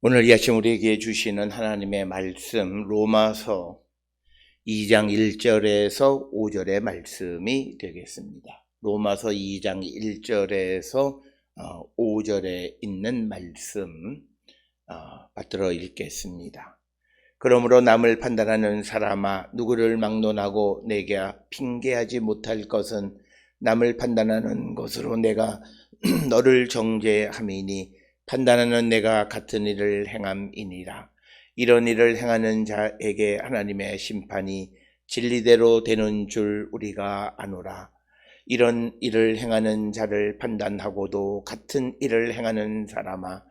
오늘 이 아침 우리에게 주시는 하나님의 말씀 로마서 2장 1절에서 5절의 말씀이 되겠습니다. 로마서 2장 1절에서 5절에 있는 말씀 받들어 읽겠습니다. 그러므로 남을 판단하는 사람아, 누구를 막론하고 내게 핑계하지 못할 것은 남을 판단하는 것으로 내가 너를 정죄함이니 판단하는 내가 같은 일을 행함이니라. 이런 일을 행하는 자에게 하나님의 심판이 진리대로 되는 줄 우리가 아노라. 이런 일을 행하는 자를 판단하고도 같은 일을 행하는 사람아,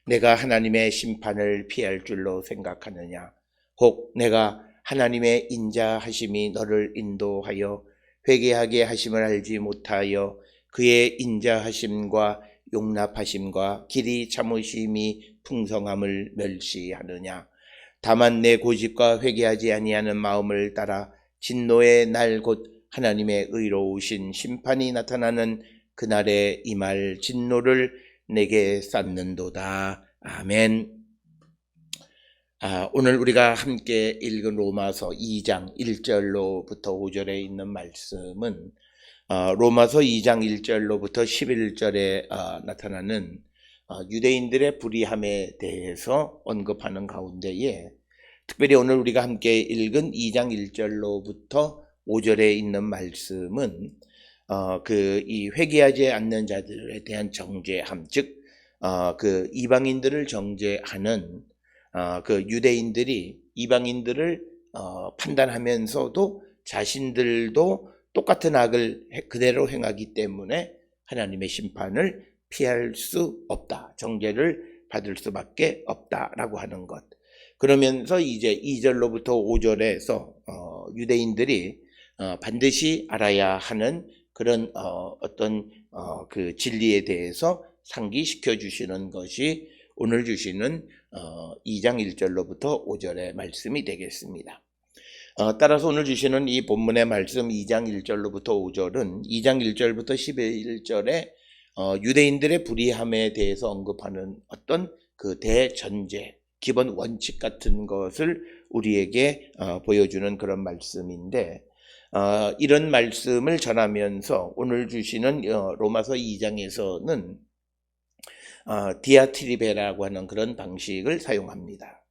내가 하나님의 심판을 피할 줄로 생각하느냐? 혹 내가 하나님의 인자하심이 너를 인도하여 회개하게 하심을 알지 못하여 그의 인자하심과 용납하심과 길이 참으심이 풍성함을 멸시하느냐? 다만 내 고집과 회개하지 아니하는 마음을 따라 진노의 날 곧 하나님의 의로우신 심판이 나타나는 그날에 임할 진노를 내게 쌓는도다. 아멘. 오늘 우리가 함께 읽은 로마서 2장 1절로부터 5절에 있는 말씀은 로마서 2장 1절로부터 11절에 나타나는 유대인들의 불의함에 대해서 언급하는 가운데에 특별히 오늘 우리가 함께 읽은 2장 1절로부터 5절에 있는 말씀은 이 회개하지 않는 자들에 대한 정죄함, 즉 그 이방인들을 정죄하는 그 유대인들이 이방인들을 판단하면서도 자신들도 똑같은 악을 그대로 행하기 때문에 하나님의 심판을 피할 수 없다. 정죄를 받을 수밖에 없다라고 하는 것. 그러면서 이제 2절로부터 5절에서 유대인들이 반드시 알아야 하는 그런 어떤 그 진리에 대해서 상기시켜 주시는 것이 오늘 주시는 2장 1절로부터 5절의 말씀이 되겠습니다. 따라서 오늘 주시는 이 본문의 말씀 2장 1절로부터 5절은 2장 1절부터 11절에 유대인들의 불의함에 대해서 언급하는 어떤 그 대전제, 기본 원칙 같은 것을 우리에게 보여주는 그런 말씀인데 이런 말씀을 전하면서 오늘 주시는 로마서 2장에서는 디아트리베라고 하는 그런 방식을 사용합니다.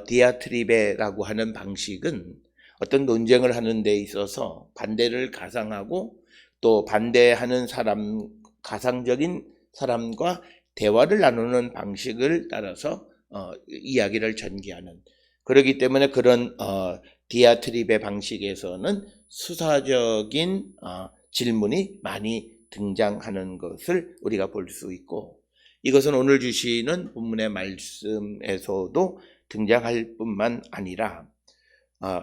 디아트리베라고 하는 방식은 어떤 논쟁을 하는 데 있어서 반대를 가상하고 또 반대하는 사람, 가상적인 사람과 대화를 나누는 방식을 따라서 이야기를 전개하는, 그렇기 때문에 그런 디아트리베 방식에서는 수사적인 질문이 많이 등장하는 것을 우리가 볼 수 있고, 이것은 오늘 주시는 본문의 말씀에서도 등장할 뿐만 아니라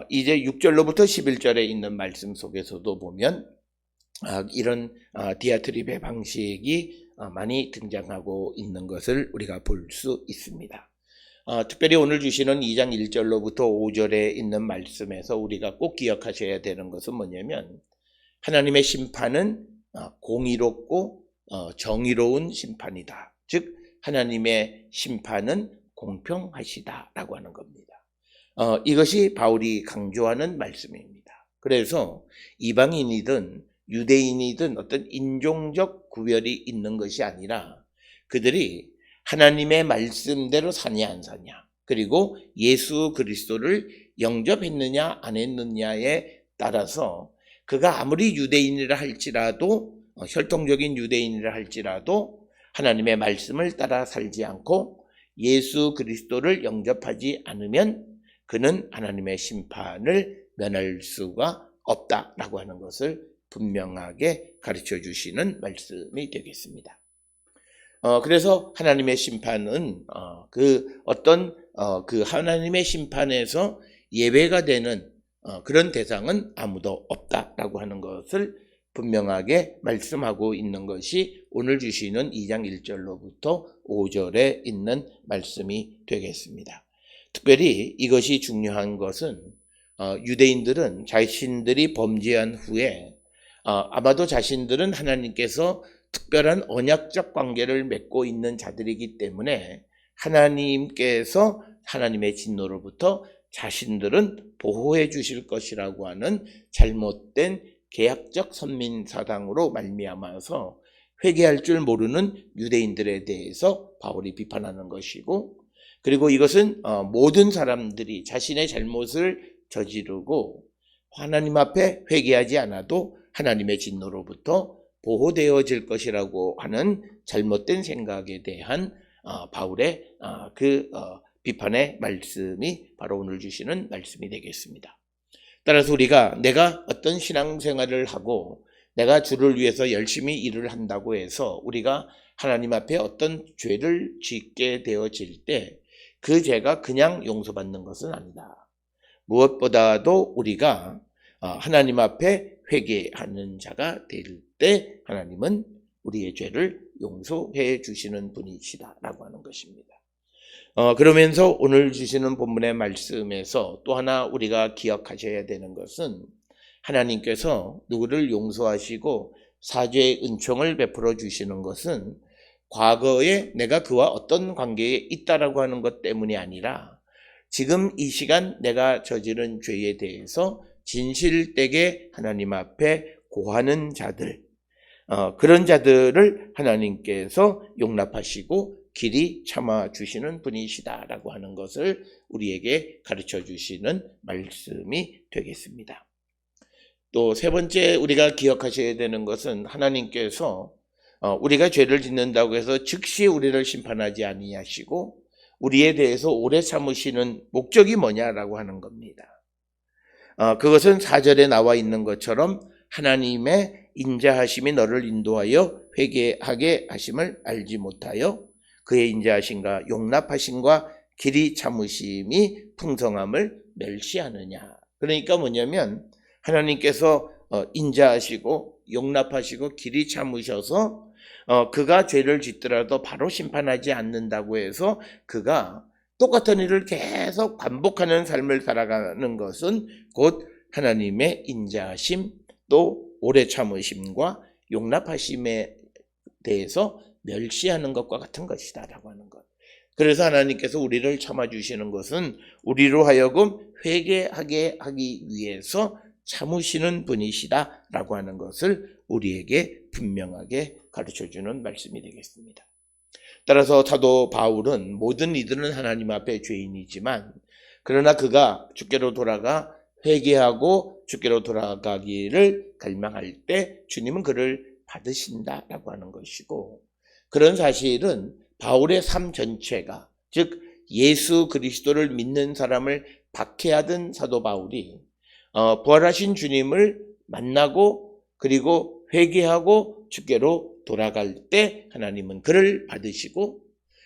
이제 6절로부터 11절에 있는 말씀 속에서도 보면 이런 디아트리베 방식이 많이 등장하고 있는 것을 우리가 볼 수 있습니다. 특별히 오늘 주시는 2장 1절로부터 5절에 있는 말씀에서 우리가 꼭 기억하셔야 되는 것은 뭐냐면 하나님의 심판은 공의롭고 정의로운 심판이다. 즉 하나님의 심판은 공평하시다라고 하는 겁니다. 이것이 바울이 강조하는 말씀입니다. 그래서 이방인이든 유대인이든 어떤 인종적 구별이 있는 것이 아니라 그들이 하나님의 말씀대로 사냐 안 사냐, 그리고 예수 그리스도를 영접했느냐 안 했느냐에 따라서 그가 아무리 유대인이라 할지라도 혈통적인 유대인이라 할지라도 하나님의 말씀을 따라 살지 않고 예수 그리스도를 영접하지 않으면 그는 하나님의 심판을 면할 수가 없다라고 하는 것을 분명하게 가르쳐 주시는 말씀이 되겠습니다. 그래서 하나님의 심판은 그 하나님의 심판에서 예외가 되는 그런 대상은 아무도 없다라고 하는 것을 분명하게 말씀하고 있는 것이 오늘 주시는 2장 1절로부터 5절에 있는 말씀이 되겠습니다. 특별히 이것이 중요한 것은 유대인들은 자신들이 범죄한 후에 아마도 자신들은 하나님께서 특별한 언약적 관계를 맺고 있는 자들이기 때문에 하나님께서 하나님의 진노로부터 자신들은 보호해 주실 것이라고 하는 잘못된 계약적 선민사상으로 말미암아서 회개할 줄 모르는 유대인들에 대해서 바울이 비판하는 것이고, 그리고 이것은 모든 사람들이 자신의 잘못을 저지르고 하나님 앞에 회개하지 않아도 하나님의 진노로부터 보호되어질 것이라고 하는 잘못된 생각에 대한 바울의 비판의 말씀이 바로 오늘 주시는 말씀이 되겠습니다. 따라서 우리가 내가 어떤 신앙생활을 하고 내가 주를 위해서 열심히 일을 한다고 해서 우리가 하나님 앞에 어떤 죄를 짓게 되어질 때 그 죄가 그냥 용서받는 것은 아니다. 무엇보다도 우리가 하나님 앞에 회개하는 자가 될 때 하나님은 우리의 죄를 용서해 주시는 분이시다라고 하는 것입니다. 그러면서 오늘 주시는 본문의 말씀에서 또 하나 우리가 기억하셔야 되는 것은 하나님께서 누구를 용서하시고 사죄의 은총을 베풀어 주시는 것은 과거에 내가 그와 어떤 관계에 있다라고 하는 것 때문이 아니라 지금 이 시간 내가 저지른 죄에 대해서 진실되게 하나님 앞에 고하는 자들, 그런 자들을 하나님께서 용납하시고 길이 참아 주시는 분이시다라고 하는 것을 우리에게 가르쳐 주시는 말씀이 되겠습니다. 또 세 번째 우리가 기억하셔야 되는 것은 하나님께서 우리가 죄를 짓는다고 해서 즉시 우리를 심판하지 아니하시고 우리에 대해서 오래 참으시는 목적이 뭐냐라고 하는 겁니다. 그것은 4절에 나와 있는 것처럼 하나님의 인자하심이 너를 인도하여 회개하게 하심을 알지 못하여 그의 인자하심과 용납하심과 길이 참으심이 풍성함을 멸시하느냐. 그러니까 뭐냐면 하나님께서 인자하시고 용납하시고 길이 참으셔서 그가 죄를 짓더라도 바로 심판하지 않는다고 해서 그가 똑같은 일을 계속 반복하는 삶을 살아가는 것은 곧 하나님의 인자하심 또 오래 참으심과 용납하심에 대해서 멸시하는 것과 같은 것이다라고 하는 것. 그래서 하나님께서 우리를 참아주시는 것은 우리로 하여금 회개하게 하기 위해서 참으시는 분이시다라고 하는 것을 우리에게 분명하게 가르쳐주는 말씀이 되겠습니다. 따라서 사도 바울은 모든 이들은 하나님 앞에 죄인이지만 그러나 그가 주께로 돌아가 회개하고 주께로 돌아가기를 갈망할 때 주님은 그를 받으신다라고 하는 것이고, 그런 사실은 바울의 삶 전체가, 즉 예수 그리스도를 믿는 사람을 박해하던 사도 바울이 부활하신 주님을 만나고 그리고 회개하고 주께로 돌아갈 때 하나님은 그를 받으시고,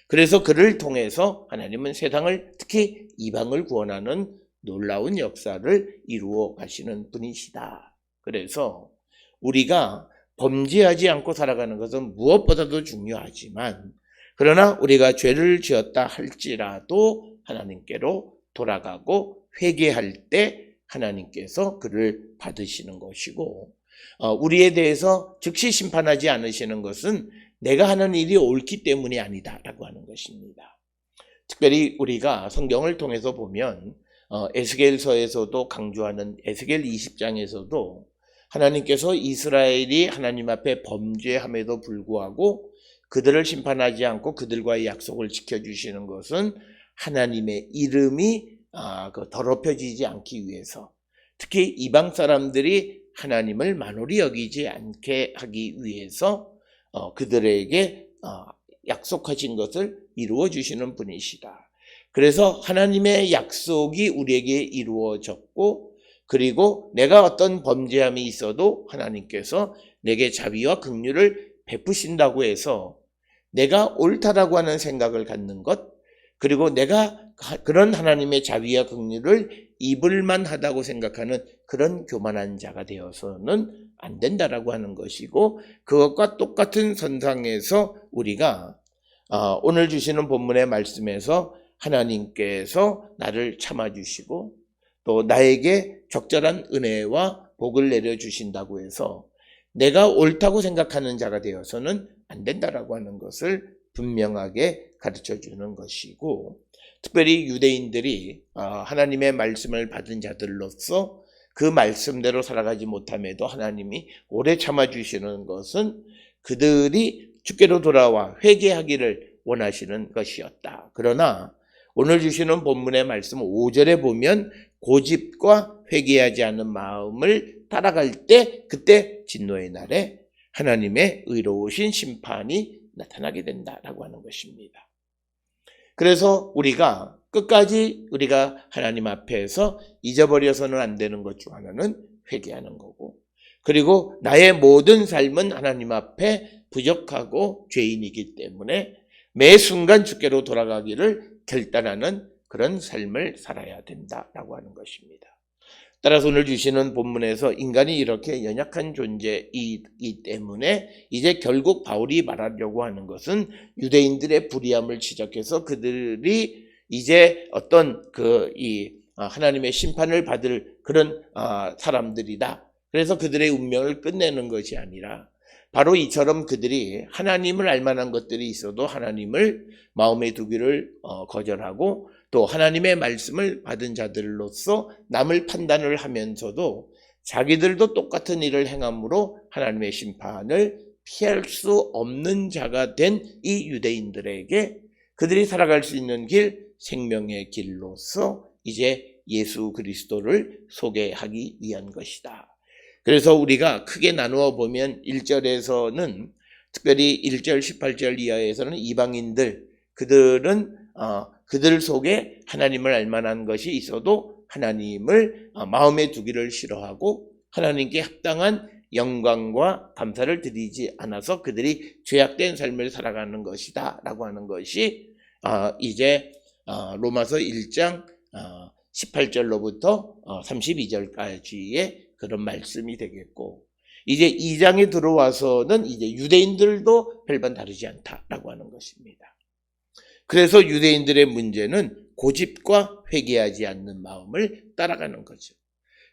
그래서 그를 통해서 하나님은 세상을, 특히 이방을 구원하는 놀라운 역사를 이루어 가시는 분이시다. 그래서 우리가 범죄하지 않고 살아가는 것은 무엇보다도 중요하지만, 그러나 우리가 죄를 지었다 할지라도 하나님께로 돌아가고 회개할 때 하나님께서 그를 받으시는 것이고, 우리에 대해서 즉시 심판하지 않으시는 것은 내가 하는 일이 옳기 때문이 아니다라고 하는 것입니다. 특별히 우리가 성경을 통해서 보면 에스겔서에서도 강조하는 에스겔 20장에서도 하나님께서 이스라엘이 하나님 앞에 범죄함에도 불구하고 그들을 심판하지 않고 그들과의 약속을 지켜주시는 것은 하나님의 이름이 더럽혀지지 않기 위해서, 특히 이방 사람들이 하나님을 만홀히 여기지 않게 하기 위해서 그들에게 약속하신 것을 이루어 주시는 분이시다. 그래서 하나님의 약속이 우리에게 이루어졌고, 그리고 내가 어떤 범죄함이 있어도 하나님께서 내게 자비와 긍휼을 베푸신다고 해서 내가 옳다라고 하는 생각을 갖는 것, 그리고 내가 그런 하나님의 자비와 긍휼을 입을 만하다고 생각하는 그런 교만한 자가 되어서는 안 된다라고 하는 것이고, 그것과 똑같은 선상에서 우리가 오늘 주시는 본문의 말씀에서 하나님께서 나를 참아주시고 또 나에게 적절한 은혜와 복을 내려주신다고 해서 내가 옳다고 생각하는 자가 되어서는 안 된다라고 하는 것을 분명하게 가르쳐 주는 것이고, 특별히 유대인들이 하나님의 말씀을 받은 자들로서 그 말씀대로 살아가지 못함에도 하나님이 오래 참아주시는 것은 그들이 주께로 돌아와 회개하기를 원하시는 것이었다. 그러나 오늘 주시는 본문의 말씀 5절에 보면 고집과 회개하지 않는 마음을 따라갈 때, 그때 진노의 날에 하나님의 의로우신 심판이 나타나게 된다라고 하는 것입니다. 그래서 우리가 끝까지 우리가 하나님 앞에서 잊어버려서는 안 되는 것 중 하나는 회개하는 거고, 그리고 나의 모든 삶은 하나님 앞에 부족하고 죄인이기 때문에 매 순간 주께로 돌아가기를 결단하는 그런 삶을 살아야 된다라고 하는 것입니다. 따라서 오늘 주시는 본문에서 인간이 이렇게 연약한 존재이기 때문에 이제 결국 바울이 말하려고 하는 것은 유대인들의 불의함을 지적해서 그들이 이제 어떤 하나님의 심판을 받을 그런 사람들이다. 그래서 그들의 운명을 끝내는 것이 아니라 바로 이처럼 그들이 하나님을 알만한 것들이 있어도 하나님을 마음에 두기를 거절하고, 또 하나님의 말씀을 받은 자들로서 남을 판단을 하면서도 자기들도 똑같은 일을 행함으로 하나님의 심판을 피할 수 없는 자가 된 이 유대인들에게 그들이 살아갈 수 있는 길, 생명의 길로서 이제 예수 그리스도를 소개하기 위한 것이다. 그래서 우리가 크게 나누어 보면 1절에서는 특별히 1절 18절 이하에서는 이방인들, 그들은 그들 속에 하나님을 알만한 것이 있어도 하나님을 마음에 두기를 싫어하고 하나님께 합당한 영광과 감사를 드리지 않아서 그들이 죄악된 삶을 살아가는 것이다 라고 하는 것이 이제 로마서 1장 18절로부터 32절까지의 그런 말씀이 되겠고, 이제 2장에 들어와서는 이제 유대인들도 별반 다르지 않다라고 하는 것입니다. 그래서 유대인들의 문제는 고집과 회개하지 않는 마음을 따라가는 거죠.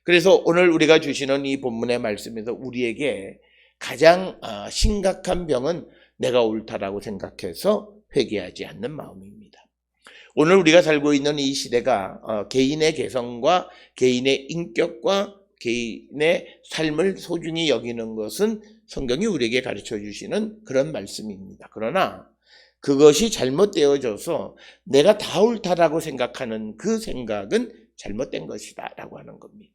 그래서 오늘 우리가 주시는 이 본문의 말씀에서 우리에게 가장 심각한 병은 내가 옳다라고 생각해서 회개하지 않는 마음입니다. 오늘 우리가 살고 있는 이 시대가 개인의 개성과 개인의 인격과 개인의 삶을 소중히 여기는 것은 성경이 우리에게 가르쳐 주시는 그런 말씀입니다. 그러나 그것이 잘못되어져서 내가 다 옳다라고 생각하는 그 생각은 잘못된 것이다 라고 하는 겁니다.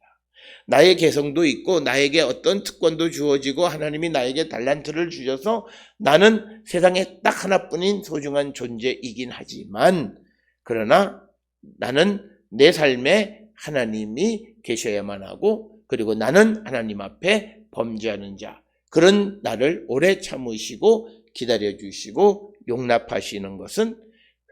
나의 개성도 있고 나에게 어떤 특권도 주어지고 하나님이 나에게 달란트를 주셔서 나는 세상에 딱 하나뿐인 소중한 존재이긴 하지만, 그러나 나는 내 삶에 하나님이 계셔야만 하고, 그리고 나는 하나님 앞에 범죄하는 자, 그런 나를 오래 참으시고 기다려주시고 용납하시는 것은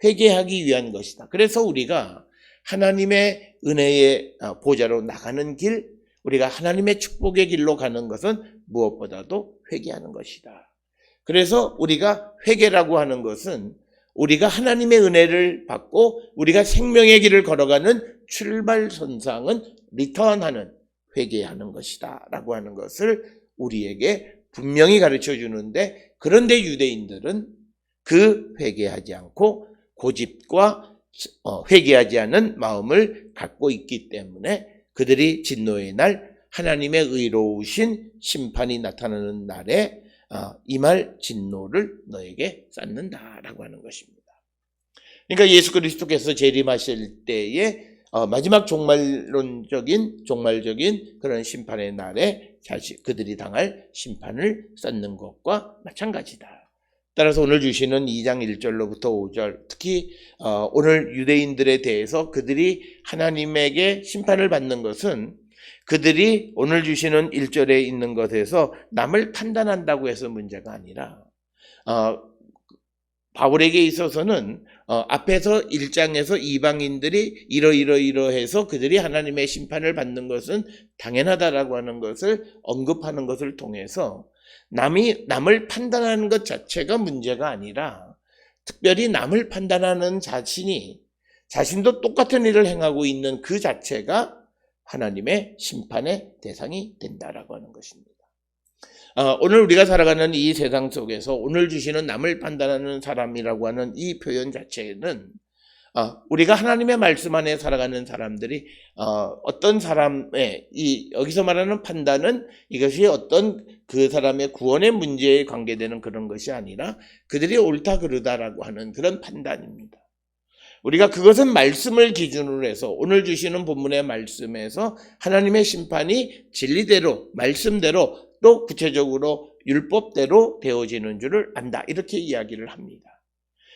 회개하기 위한 것이다. 그래서 우리가 하나님의 은혜의 보좌로 나가는 길, 우리가 하나님의 축복의 길로 가는 것은 무엇보다도 회개하는 것이다. 그래서 우리가 회개라고 하는 것은 우리가 하나님의 은혜를 받고 우리가 생명의 길을 걸어가는 출발선상은 리턴하는, 회개하는 것이다 라고 하는 것을 우리에게 분명히 가르쳐 주는데, 그런데 유대인들은 그 회개하지 않고 고집과 회개하지 않은 마음을 갖고 있기 때문에 그들이 진노의 날, 하나님의 의로우신 심판이 나타나는 날에 이 말 진노를 너에게 쌓는다라고 하는 것입니다. 그러니까 예수 그리스도께서 재림하실 때에 마지막 종말적인 그런 심판의 날에 그들이 당할 심판을 쌓는 것과 마찬가지다. 따라서 오늘 주시는 2장 1절로부터 5절, 특히 오늘 유대인들에 대해서 그들이 하나님에게 심판을 받는 것은 그들이 오늘 주시는 1절에 있는 것에서 남을 판단한다고 해서 문제가 아니라, 바울에게 있어서는 앞에서 1장에서 이방인들이 이러해서 그들이 하나님의 심판을 받는 것은 당연하다라고 하는 것을 언급하는 것을 통해서 남을 판단하는 것 자체가 문제가 아니라, 특별히 남을 판단하는 자신도 똑같은 일을 행하고 있는 그 자체가 하나님의 심판의 대상이 된다라고 하는 것입니다. 오늘 우리가 살아가는 이 세상 속에서 오늘 주시는 남을 판단하는 사람이라고 하는 이 표현 자체는 우리가 하나님의 말씀 안에 살아가는 사람들이 어떤 사람의 여기서 말하는 판단은 이것이 어떤 그 사람의 구원의 문제에 관계되는 그런 것이 아니라 그들이 옳다 그르다라고 하는 그런 판단입니다. 우리가 그것은 말씀을 기준으로 해서 오늘 주시는 본문의 말씀에서 하나님의 심판이 진리대로 말씀대로 또 구체적으로 율법대로 되어지는 줄을 안다, 이렇게 이야기를 합니다.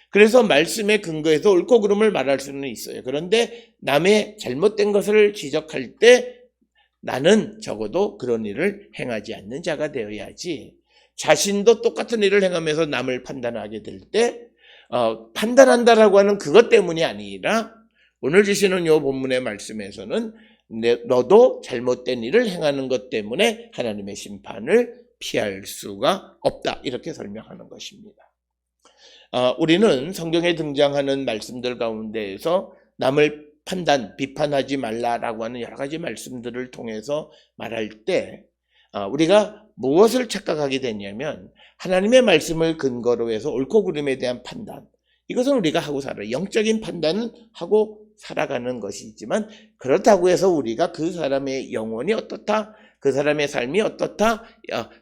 그래서 말씀에 근거해서 옳고 그름을 말할 수는 있어요. 그런데 남의 잘못된 것을 지적할 때 나는 적어도 그런 일을 행하지 않는 자가 되어야지, 자신도 똑같은 일을 행하면서 남을 판단하게 될 때 판단한다라고 하는 그것 때문이 아니라 오늘 주시는 이 본문의 말씀에서는 너도 잘못된 일을 행하는 것 때문에 하나님의 심판을 피할 수가 없다, 이렇게 설명하는 것입니다. 우리는 성경에 등장하는 말씀들 가운데에서 남을 비판하지 말라라고 하는 여러 가지 말씀들을 통해서 말할 때 우리가 무엇을 착각하게 되냐면 하나님의 말씀을 근거로 해서 옳고 그름에 대한 판단, 이것은 우리가 하고 살아요. 영적인 판단은 하고 살아가는 것이지만 그렇다고 해서 우리가 그 사람의 영혼이 어떻다, 그 사람의 삶이 어떻다,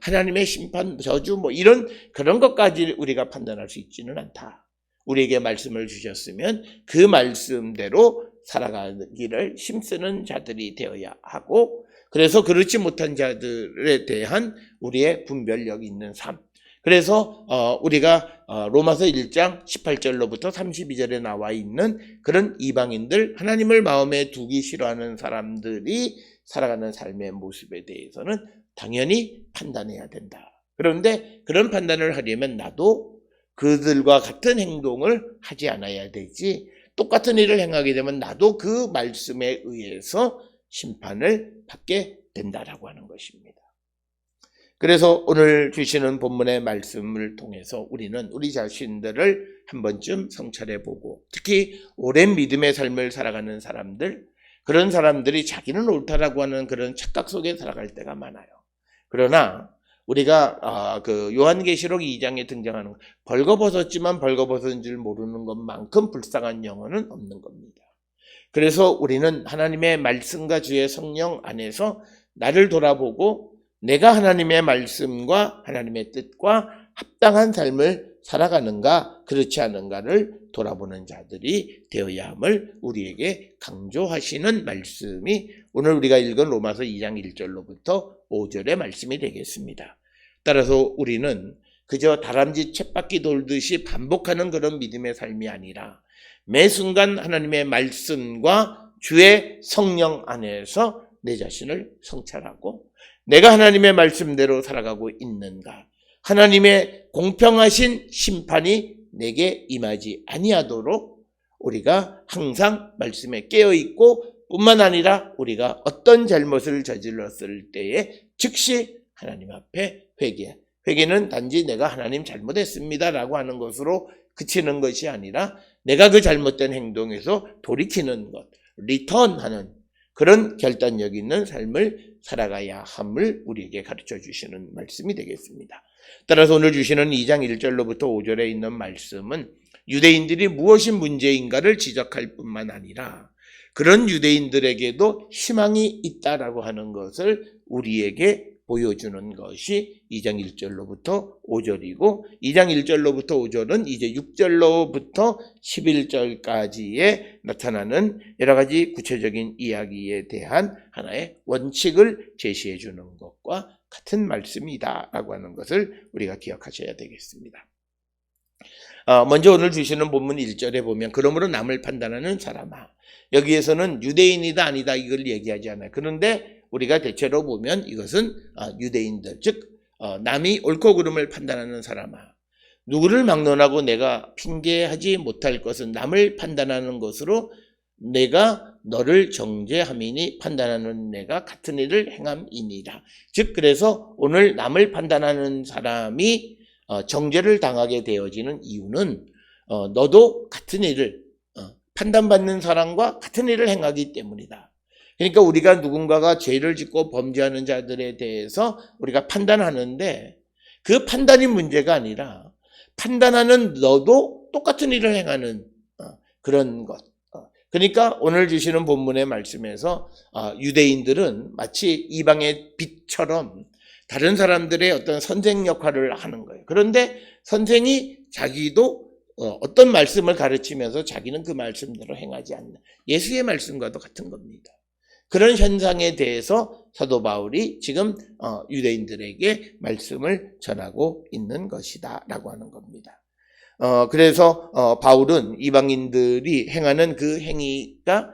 하나님의 심판, 저주 이런 그런 것까지 우리가 판단할 수 있지는 않다. 우리에게 말씀을 주셨으면 그 말씀대로 살아가기를 힘쓰는 자들이 되어야 하고, 그래서 그렇지 못한 자들에 대한 우리의 분별력 있는 삶, 그래서 우리가 로마서 1장 18절로부터 32절에 나와 있는 그런 이방인들, 하나님을 마음에 두기 싫어하는 사람들이 살아가는 삶의 모습에 대해서는 당연히 판단해야 된다. 그런데 그런 판단을 하려면 나도 그들과 같은 행동을 하지 않아야 되지, 똑같은 일을 행하게 되면 나도 그 말씀에 의해서 심판을 받게 된다라고 하는 것입니다. 그래서 오늘 주시는 본문의 말씀을 통해서 우리는 우리 자신들을 한 번쯤 성찰해보고, 특히 오랜 믿음의 삶을 살아가는 사람들, 그런 사람들이 자기는 옳다라고 하는 그런 착각 속에 살아갈 때가 많아요. 그러나 우리가 그 요한계시록 2장에 등장하는 벌거벗었지만 벌거벗은 줄 모르는 것만큼 불쌍한 영혼은 없는 겁니다. 그래서 우리는 하나님의 말씀과 주의 성령 안에서 나를 돌아보고 내가 하나님의 말씀과 하나님의 뜻과 합당한 삶을 살아가는가 그렇지 않은가를 돌아보는 자들이 되어야 함을 우리에게 강조하시는 말씀이 오늘 우리가 읽은 로마서 2장 1절로부터 5절의 말씀이 되겠습니다. 따라서 우리는 그저 다람쥐 쳇바퀴 돌듯이 반복하는 그런 믿음의 삶이 아니라 매 순간 하나님의 말씀과 주의 성령 안에서 내 자신을 성찰하고 내가 하나님의 말씀대로 살아가고 있는가, 하나님의 공평하신 심판이 내게 임하지 아니하도록 우리가 항상 말씀에 깨어있고, 뿐만 아니라 우리가 어떤 잘못을 저질렀을 때에 즉시 하나님 앞에 회개는 단지 내가 하나님 잘못했습니다라고 하는 것으로 그치는 것이 아니라 내가 그 잘못된 행동에서 돌이키는 것, 리턴하는 그런 결단력 있는 삶을 살아가야 함을 우리에게 가르쳐 주시는 말씀이 되겠습니다. 따라서 오늘 주시는 2장 1절로부터 5절에 있는 말씀은 유대인들이 무엇이 문제인가를 지적할 뿐만 아니라 그런 유대인들에게도 희망이 있다라고 하는 것을 우리에게 보여주는 것이 2장 1절로부터 5절이고, 2장 1절로부터 5절은 이제 6절로부터 11절까지에 나타나는 여러 가지 구체적인 이야기에 대한 하나의 원칙을 제시해 주는 것과 같은 말씀이다라고 하는 것을 우리가 기억하셔야 되겠습니다. 먼저 오늘 주시는 본문 1절에 보면 그러므로 남을 판단하는 사람아, 여기에서는 유대인이다 아니다 이걸 얘기하지 않아요. 그런데 우리가 대체로 보면 이것은 유대인들, 즉 남이 옳고 그름을 판단하는 사람아, 누구를 막론하고 내가 핑계하지 못할 것은 남을 판단하는 것으로 내가 너를 정죄함이니 판단하는 내가 같은 일을 행함이니라. 즉 그래서 오늘 남을 판단하는 사람이 정죄를 당하게 되어지는 이유는 너도 같은 일을 판단받는 사람과 같은 일을 행하기 때문이다. 그러니까 우리가 누군가가 죄를 짓고 범죄하는 자들에 대해서 우리가 판단하는데 그 판단이 문제가 아니라 판단하는 너도 똑같은 일을 행하는 그런 것. 그러니까 오늘 주시는 본문의 말씀에서 유대인들은 마치 이방의 빛처럼 다른 사람들의 어떤 선생 역할을 하는 거예요. 그런데 선생이 자기도 어떤 말씀을 가르치면서 자기는 그 말씀대로 행하지 않는 예수의 말씀과도 같은 겁니다. 그런 현상에 대해서 사도 바울이 지금 유대인들에게 말씀을 전하고 있는 것이다 라고 하는 겁니다. 그래서 바울은 이방인들이 행하는 그 행위가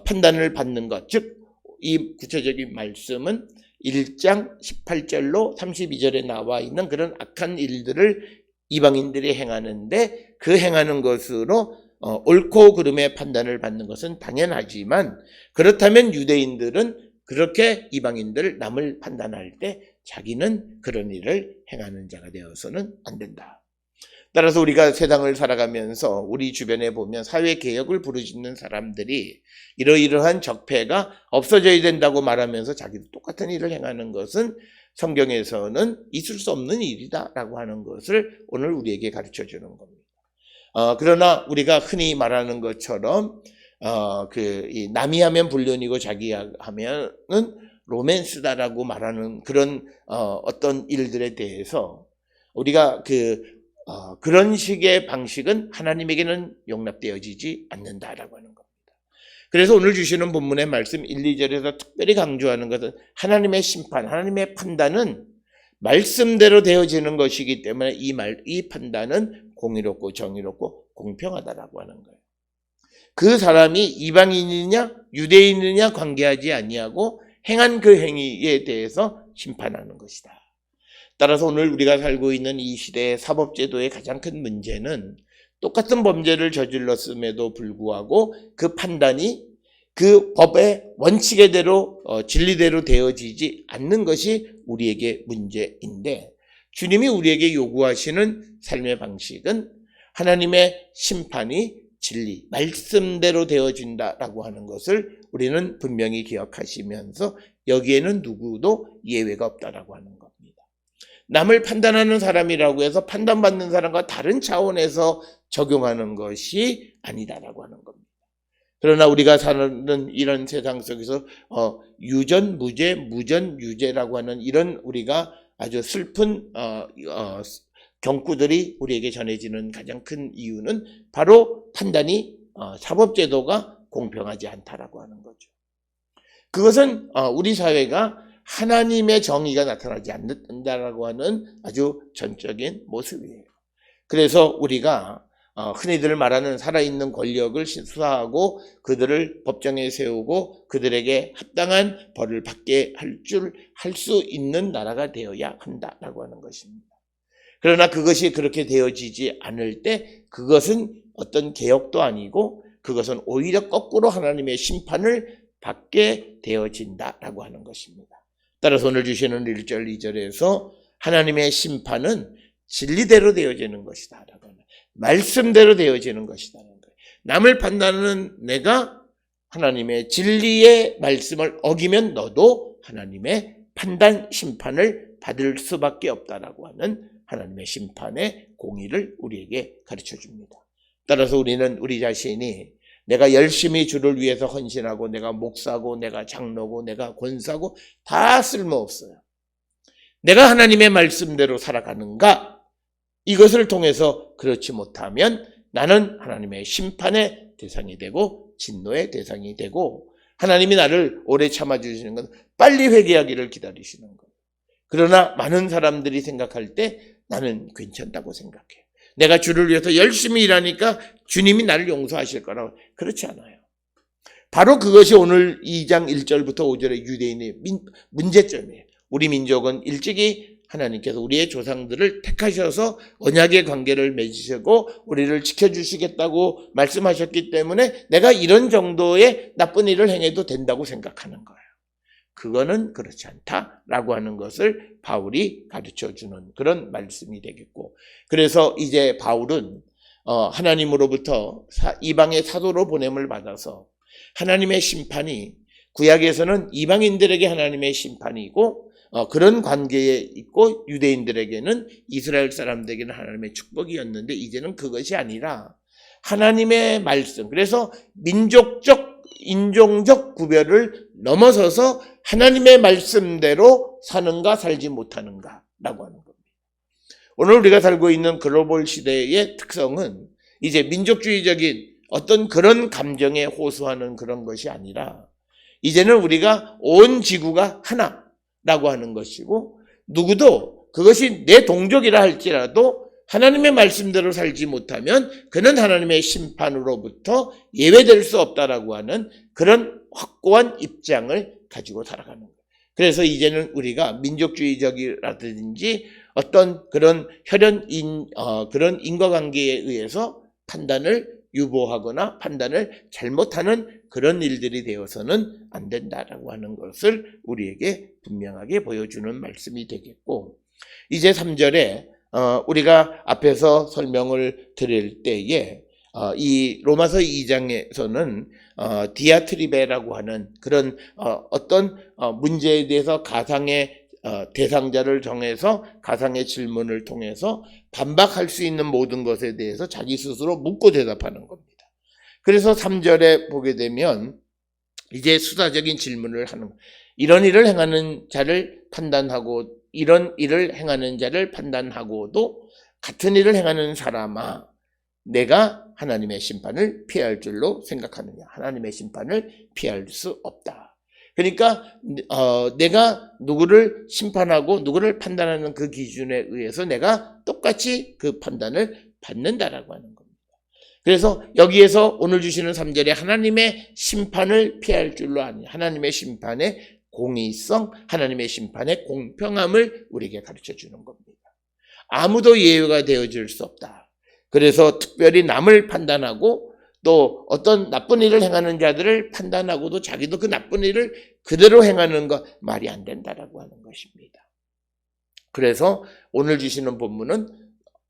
판단을 받는 것, 즉 이 구체적인 말씀은 1장 18절로 32절에 나와 있는 그런 악한 일들을 이방인들이 행하는데 그 행하는 것으로 옳고 그름의 판단을 받는 것은 당연하지만 그렇다면 유대인들은 그렇게 이방인들 남을 판단할 때 자기는 그런 일을 행하는 자가 되어서는 안 된다. 따라서 우리가 세상을 살아가면서 우리 주변에 보면 사회개혁을 부르짖는 사람들이 이러이러한 적폐가 없어져야 된다고 말하면서 자기도 똑같은 일을 행하는 것은 성경에서는 있을 수 없는 일이다라고 하는 것을 오늘 우리에게 가르쳐 주는 겁니다. 그러나 우리가 흔히 말하는 것처럼 이 남이 하면 불륜이고 자기 하면은 로맨스다라고 말하는 그런 어떤 일들에 대해서 우리가 그런 식의 방식은 하나님에게는 용납되어지지 않는다라고 하는 겁니다. 그래서 오늘 주시는 본문의 말씀 1, 2절에서 특별히 강조하는 것은 하나님의 심판, 하나님의 판단은 말씀대로 되어지는 것이기 때문에 이 판단은 공의롭고 정의롭고 공평하다라고 하는 거예요. 그 사람이 이방인이냐 유대인이냐 관계하지 아니하고 행한 그 행위에 대해서 심판하는 것이다. 따라서 오늘 우리가 살고 있는 이 시대의 사법제도의 가장 큰 문제는 똑같은 범죄를 저질렀음에도 불구하고 그 판단이 그 법의 원칙대로 진리대로 되어지지 않는 것이 우리에게 문제인데 주님이 우리에게 요구하시는 삶의 방식은 하나님의 심판이 진리, 말씀대로 되어진다라고 하는 것을 우리는 분명히 기억하시면서 여기에는 누구도 예외가 없다라고 하는 겁니다. 남을 판단하는 사람이라고 해서 판단받는 사람과 다른 차원에서 적용하는 것이 아니다라고 하는 겁니다. 그러나 우리가 사는 이런 세상 속에서 유전, 무죄, 무전, 유죄라고 하는 이런 우리가 아주 슬픈 경구들이 우리에게 전해지는 가장 큰 이유는 바로 판단이 사법제도가 공평하지 않다라고 하는 거죠. 그것은 우리 사회가 하나님의 정의가 나타나지 않는다라고 하는 아주 전적인 모습이에요. 그래서 우리가 흔히들 말하는 살아있는 권력을 수사하고 그들을 법정에 세우고 그들에게 합당한 벌을 받게 할 수 있는 나라가 되어야 한다라고 하는 것입니다. 그러나 그것이 그렇게 되어지지 않을 때 그것은 어떤 개혁도 아니고 그것은 오히려 거꾸로 하나님의 심판을 받게 되어진다라고 하는 것입니다. 따라서 오늘 주시는 1절, 2절에서 하나님의 심판은 진리대로 되어지는 것이다. 말씀대로 되어지는 것이다. 남을 판단하는 내가 하나님의 진리의 말씀을 어기면 너도 하나님의 판단, 심판을 받을 수밖에 없다라고 하는 하나님의 심판의 공의를 우리에게 가르쳐 줍니다. 따라서 우리는 우리 자신이 내가 열심히 주를 위해서 헌신하고 내가 목사고 내가 장로고 내가 권사고 다 쓸모없어요. 내가 하나님의 말씀대로 살아가는가? 이것을 통해서 그렇지 못하면 나는 하나님의 심판의 대상이 되고 진노의 대상이 되고 하나님이 나를 오래 참아주시는 건 빨리 회개하기를 기다리시는 거예요. 그러나 많은 사람들이 생각할 때 나는 괜찮다고 생각해요. 내가 주를 위해서 열심히 일하니까 주님이 나를 용서하실 거라고. 그렇지 않아요. 바로 그것이 오늘 2장 1절부터 5절의 유대인의 문제점이에요. 우리 민족은 일찍이 하나님께서 우리의 조상들을 택하셔서 언약의 관계를 맺으시고 우리를 지켜주시겠다고 말씀하셨기 때문에 내가 이런 정도의 나쁜 일을 행해도 된다고 생각하는 거예요. 그거는 그렇지 않다라고 하는 것을 바울이 가르쳐주는 그런 말씀이 되겠고, 그래서 이제 바울은 하나님으로부터 이방의 사도로 보냄을 받아서 하나님의 심판이 구약에서는 이방인들에게 하나님의 심판이고 그런 관계에 있고 유대인들에게는 이스라엘 사람들에게는 하나님의 축복이었는데 이제는 그것이 아니라 하나님의 말씀, 그래서 민족적, 인종적 구별을 넘어서서 하나님의 말씀대로 사는가 살지 못하는가 라고 하는 겁니다. 오늘 우리가 살고 있는 글로벌 시대의 특성은 이제 민족주의적인 어떤 그런 감정에 호소하는 그런 것이 아니라 이제는 우리가 온 지구가 하나라고 하는 것이고 누구도 그것이 내 동족이라 할지라도 하나님의 말씀대로 살지 못하면 그는 하나님의 심판으로부터 예외될 수 없다라고 하는 그런 확고한 입장을 가지고 살아가는 거예요. 그래서 이제는 우리가 민족주의적이라든지 어떤 그런 그런 인과관계에 의해서 판단을 유보하거나 판단을 잘못하는 그런 일들이 되어서는 안 된다라고 하는 것을 우리에게 분명하게 보여주는 말씀이 되겠고, 이제 3절에 우리가 앞에서 설명을 드릴 때에 이 로마서 2장에서는 디아트리베라고 하는 그런 어떤 문제에 대해서 가상의 대상자를 정해서 가상의 질문을 통해서 반박할 수 있는 모든 것에 대해서 자기 스스로 묻고 대답하는 겁니다. 그래서 3절에 보게 되면 이제 수사적인 질문을 하는 거예요. 이런 일을 행하는 자를 판단하고 이런 일을 행하는 자를 판단하고도 같은 일을 행하는 사람아, 내가 하나님의 심판을 피할 줄로 생각하느냐. 하나님의 심판을 피할 수 없다. 그러니까 내가 누구를 심판하고 누구를 판단하는 그 기준에 의해서 내가 똑같이 그 판단을 받는다라고 하는 겁니다. 그래서 여기에서 오늘 주시는 3절에 하나님의 심판을 피할 줄로 아니, 하나님의 심판의 공의성, 하나님의 심판의 공평함을 우리에게 가르쳐 주는 겁니다. 아무도 예외가 되어줄 수 없다. 그래서 특별히 남을 판단하고 또 어떤 나쁜 일을 행하는 자들을 판단하고도 자기도 그 나쁜 일을 그대로 행하는 것 말이 안 된다라고 하는 것입니다. 그래서 오늘 주시는 본문은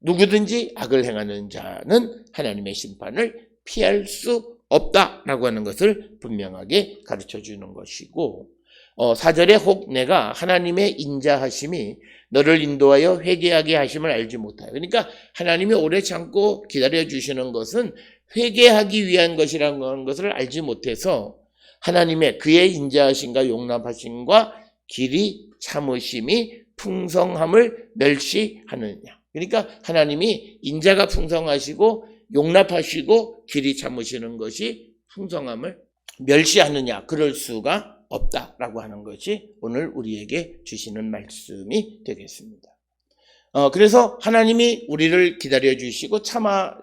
누구든지 악을 행하는 자는 하나님의 심판을 피할 수 없다라고 하는 것을 분명하게 가르쳐 주는 것이고, 4절에 혹 내가 하나님의 인자하심이 너를 인도하여 회개하게 하심을 알지 못하여. 그러니까 하나님이 오래 참고 기다려 주시는 것은 회개하기 위한 것이라는 것을 알지 못해서 하나님의 그의 인자하심과 용납하심과 길이 참으심이 풍성함을 멸시하느냐. 그러니까 하나님이 인자가 풍성하시고 용납하시고 길이 참으시는 것이 풍성함을 멸시하느냐. 그럴 수가 없다라고 하는 것이 오늘 우리에게 주시는 말씀이 되겠습니다. 그래서 하나님이 우리를 기다려 주시고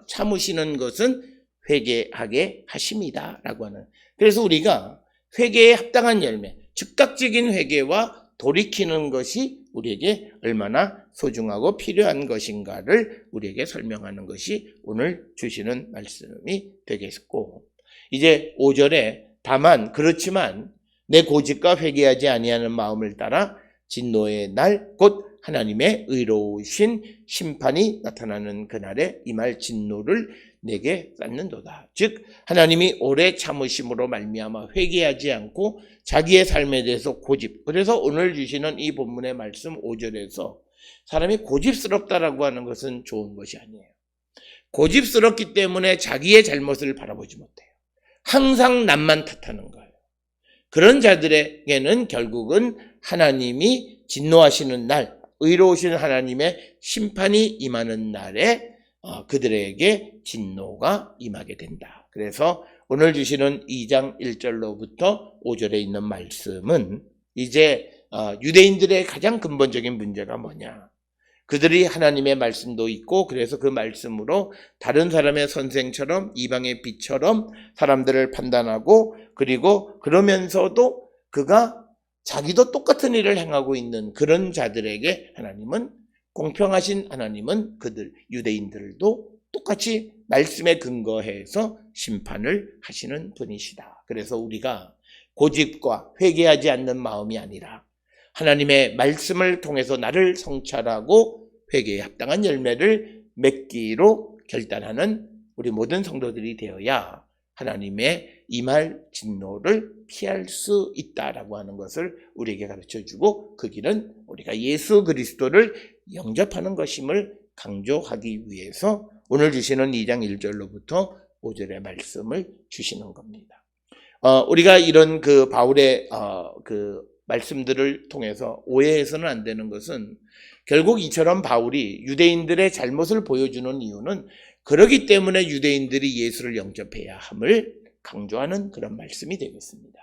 참으시는 것은 회개하게 하심이다라고 하는. 그래서 우리가 회개에 합당한 열매, 즉각적인 회개와 돌이키는 것이 우리에게 얼마나 소중하고 필요한 것인가를 우리에게 설명하는 것이 오늘 주시는 말씀이 되겠고, 이제 5절에 다만 그렇지만 내 고집과 회개하지 아니하는 마음을 따라 진노의 날 곧 하나님의 의로우신 심판이 나타나는 그날에 임할 진노를 내게 쌓는도다. 즉 하나님이 오래 참으심으로 말미암아 회개하지 않고 자기의 삶에 대해서 고집. 그래서 오늘 주시는 이 본문의 말씀 5절에서 사람이 고집스럽다라고 하는 것은 좋은 것이 아니에요. 고집스럽기 때문에 자기의 잘못을 바라보지 못해요. 항상 남만 탓하는 거예요. 그런 자들에게는 결국은 하나님이 진노하시는 날, 의로우신 하나님의 심판이 임하는 날에 그들에게 진노가 임하게 된다. 그래서 오늘 주시는 2장 1절로부터 5절에 있는 말씀은 이제 유대인들의 가장 근본적인 문제가 뭐냐. 그들이 하나님의 말씀도 있고 그래서 그 말씀으로 다른 사람의 선생처럼 이방의 빛처럼 사람들을 판단하고 그리고 그러면서도 그가 자기도 똑같은 일을 행하고 있는 그런 자들에게 하나님은 공평하신 하나님은 그들 유대인들도 똑같이 말씀에 근거해서 심판을 하시는 분이시다. 그래서 우리가 고집과 회개하지 않는 마음이 아니라 하나님의 말씀을 통해서 나를 성찰하고 회개에 합당한 열매를 맺기로 결단하는 우리 모든 성도들이 되어야 하나님의 임할 진노를 피할 수 있다라고 하는 것을 우리에게 가르쳐주고, 그 길은 우리가 예수 그리스도를 영접하는 것임을 강조하기 위해서 오늘 주시는 2장 1절로부터 5절의 말씀을 주시는 겁니다. 우리가 이런 그 바울의 그 말씀들을 통해서 오해해서는 안 되는 것은, 결국 이처럼 바울이 유대인들의 잘못을 보여주는 이유는 그러기 때문에 유대인들이 예수를 영접해야 함을 강조하는 그런 말씀이 되겠습니다.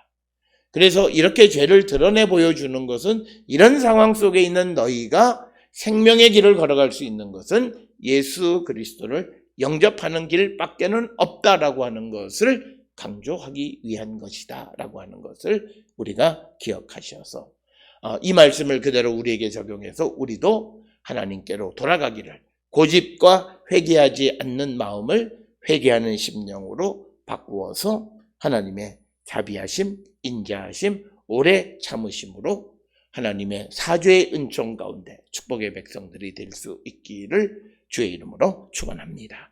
그래서 이렇게 죄를 드러내 보여주는 것은, 이런 상황 속에 있는 너희가 생명의 길을 걸어갈 수 있는 것은 예수 그리스도를 영접하는 길밖에는 없다라고 하는 것을 강조하기 위한 것이다 라고 하는 것을 우리가 기억하셔서 이 말씀을 그대로 우리에게 적용해서 우리도 하나님께로 돌아가기를, 고집과 회개하지 않는 마음을 회개하는 심령으로 바꾸어서 하나님의 자비하심, 인자하심, 오래 참으심으로 하나님의 사죄의 은총 가운데 축복의 백성들이 될 수 있기를 주의 이름으로 축원합니다.